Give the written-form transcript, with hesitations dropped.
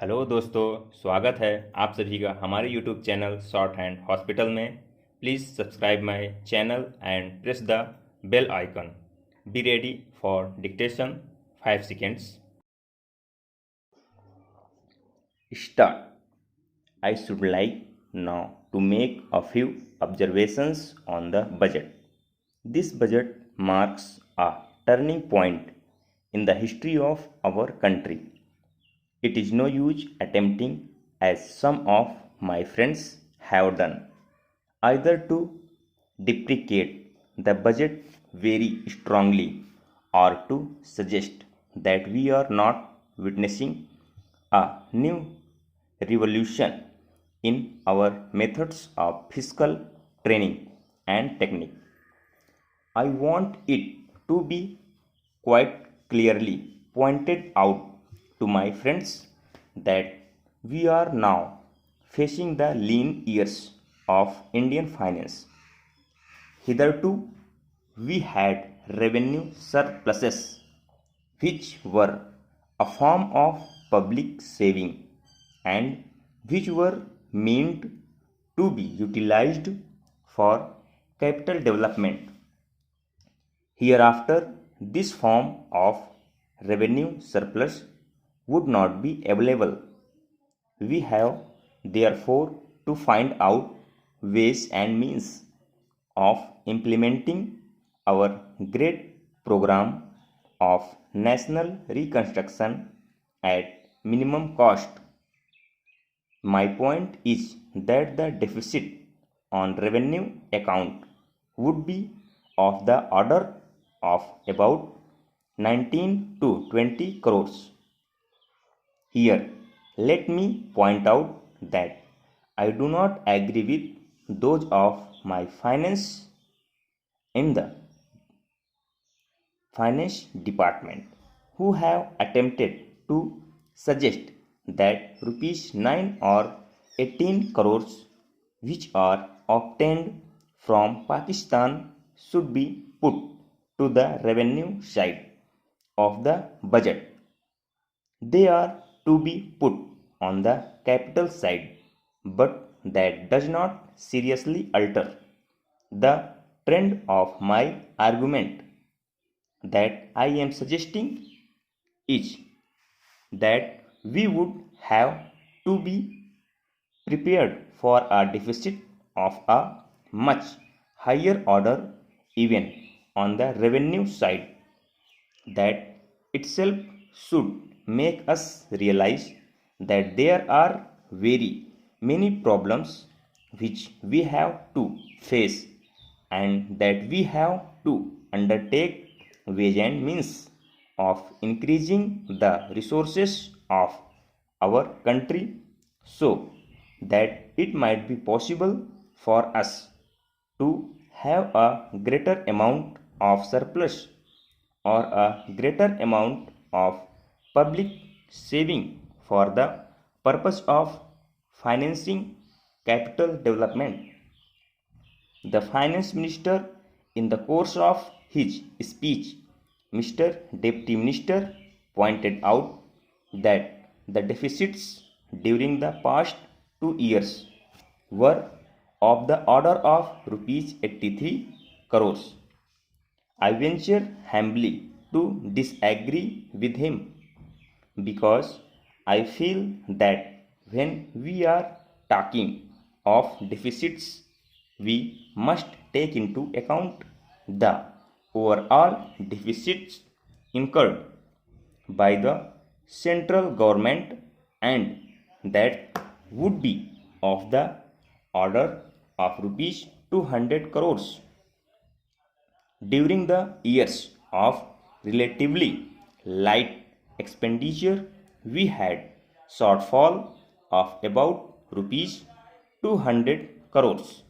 Hello दोस्तों, स्वागत है आप सभी का हमारे YouTube channel short hand hospital में। Please subscribe my channel and press the bell icon. Be ready for dictation 5 seconds. Start. I should like now to make a few observations on the budget. This budget marks a turning point in the history of our country. It is no use attempting, as some of my friends have done, either to deprecate the budget very strongly or to suggest that we are not witnessing a new revolution in our methods of fiscal training and technique. I want it to be quite clearly pointed out to my friends that we are now facing the lean years of Indian finance. Hitherto, we had revenue surpluses, which were a form of public saving and which were meant to be utilized for capital development. Hereafter, this form of revenue surplus would not be available. We have therefore to find out ways and means of implementing our great program of national reconstruction at minimum cost. My point is that the deficit on revenue account would be of the order of about 19 to 20 crores. Here, let me point out that I do not agree with those of my in the finance department who have attempted to suggest that rupees 9 or 18 crores which are obtained from Pakistan should be put to the revenue side of the budget. They are to be put on the capital side, but that does not seriously alter the trend of my argument. That I am suggesting is that we would have to be prepared for a deficit of a much higher order even on the revenue side. That itself should make us realize that there are very many problems which we have to face and that we have to undertake ways and means of increasing the resources of our country so that it might be possible for us to have a greater amount of surplus or a greater amount of public saving for the purpose of financing capital development. The finance minister, in the course of his speech, Mr. Deputy Minister pointed out that the deficits during the past 2 years were of the order of rupees 83 crores. I venture humbly to disagree with him because I feel that when we are talking of deficits, we must take into account the overall deficits incurred by the central government and that would be of the order of rupees 200 crores. During the years of relatively light expenditure, we had shortfall of about rupees 200 crores.